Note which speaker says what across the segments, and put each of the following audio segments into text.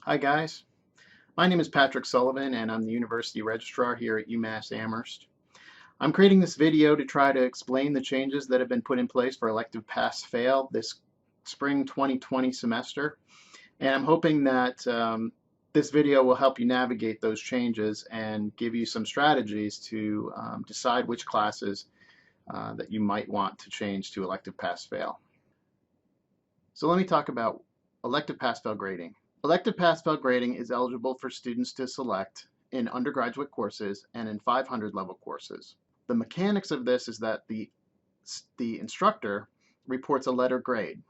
Speaker 1: Hi guys, my name is Patrick Sullivan and I'm the University Registrar here at UMass Amherst. I'm creating this video to try to explain the changes that have been put in place for elective pass-fail this spring 2020 semester, and I'm hoping that this video will help you navigate those changes and give you some strategies to decide which classes that you might want to change to elective pass-fail. So let me talk about elective pass-fail grading. Elective pass-fail grading is eligible for students to select in undergraduate courses and in 500 level courses. The mechanics of this is that the instructor reports a letter grade.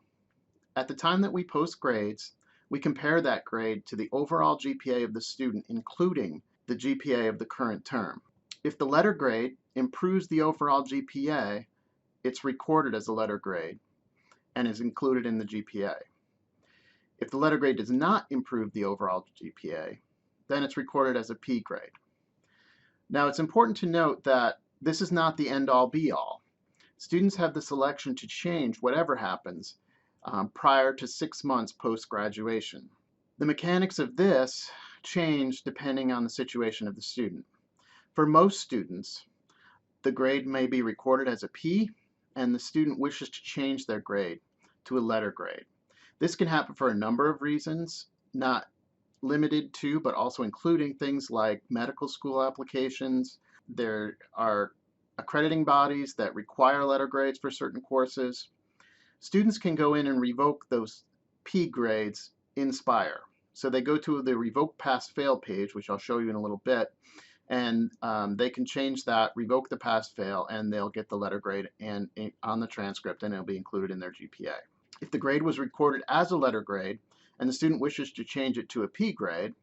Speaker 1: At the time that we post grades, we compare that grade to the overall GPA of the student, including the GPA of the current term. If the letter grade improves the overall GPA, it's recorded as a letter grade and is included in the GPA. If the letter grade does not improve the overall GPA, then it's recorded as a P grade. Now, it's important to note that this is not the end-all be-all. Students have the selection to change whatever happens prior to 6 months post-graduation. The mechanics of this change depending on the situation of the student. For most students, the grade may be recorded as a P, and the student wishes to change their grade to a letter grade. This can happen for a number of reasons, not limited to, but also including things like medical school applications. There are accrediting bodies that require letter grades for certain courses. Students can go in and revoke those P grades in Spire. So they go to the Revoke Pass Fail page, which I'll show you in a little bit, and they can change that, revoke the pass fail, and they'll get the letter grade and on the transcript, and it'll be included in their GPA. If the grade was recorded as a letter grade and the student wishes to change it to a P grade,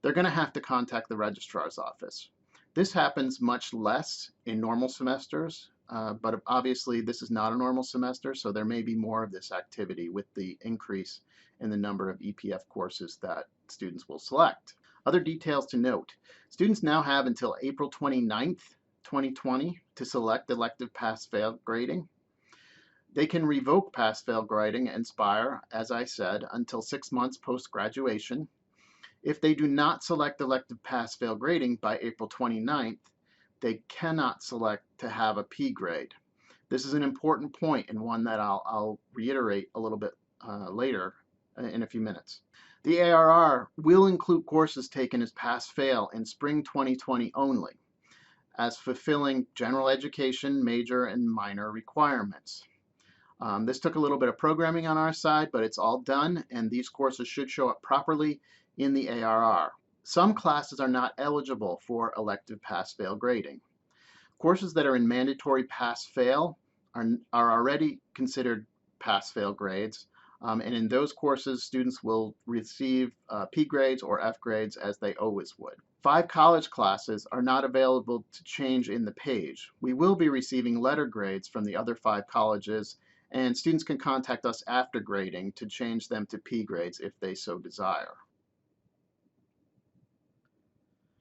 Speaker 1: they're going to have to contact the registrar's office. This happens much less in normal semesters, but obviously this is not a normal semester, so there may be more of this activity with the increase in the number of EPF courses that students will select. Other details to note: students now have until April 29th, 2020 to select elective pass-fail grading. They can revoke pass-fail grading and Spire, as I said, until 6 months post-graduation. If they do not select elective pass-fail grading by April 29th, they cannot select to have a P grade. This is an important point and one that I'll reiterate a little bit later in a few minutes. The ARR will include courses taken as pass-fail in spring 2020 only, as fulfilling general education major and minor requirements. This took a little bit of programming on our side, but it's all done, and these courses should show up properly in the ARR. Some classes are not eligible for elective pass-fail grading. Courses that are in mandatory pass-fail are already considered pass-fail grades, and in those courses, students will receive P grades or F grades as they always would. 5 college classes are not available to change in the page. We will be receiving letter grades from the other 5 colleges, and students can contact us after grading to change them to P grades if they so desire.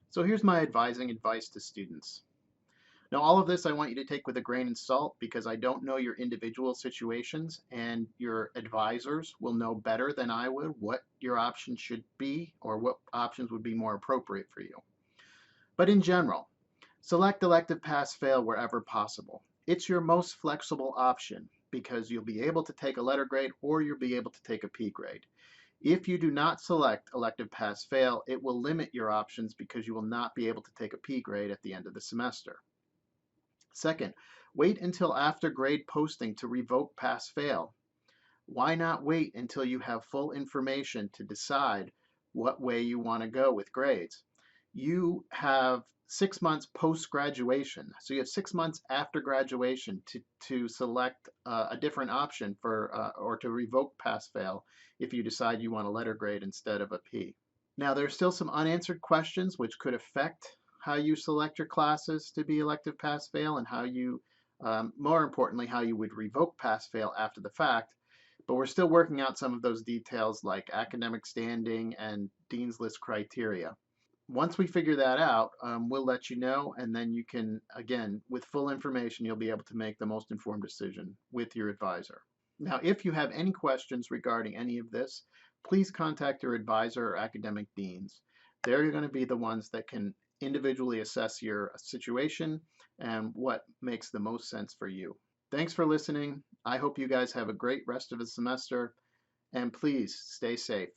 Speaker 1: So here's my advising advice to students. Now, all of this I want you to take with a grain of salt because I don't know your individual situations, and your advisors will know better than I would what your options should be or what options would be more appropriate for you. But in general, select elective pass-fail wherever possible. It's your most flexible option because you'll be able to take a letter grade or you'll be able to take a P grade. If you do not select elective pass-fail, it will limit your options because you will not be able to take a P grade at the end of the semester. Second, wait until after grade posting to revoke pass-fail. Why not wait until you have full information to decide what way you want to go with grades? You have 6 months post-graduation, so you have 6 months after graduation to select a different option for or to revoke pass-fail if you decide you want a letter grade instead of a P. Now, there's still some unanswered questions which could affect how you select your classes to be elective pass-fail and how you, more importantly, how you would revoke pass-fail after the fact. But we're still working out some of those details like academic standing and Dean's List criteria. Once we figure that out, we'll let you know, and then you can, again, with full information, you'll be able to make the most informed decision with your advisor. Now, if you have any questions regarding any of this, please contact your advisor or academic deans. They're going to be the ones that can individually assess your situation and what makes the most sense for you. Thanks for listening. I hope you guys have a great rest of the semester, and please stay safe.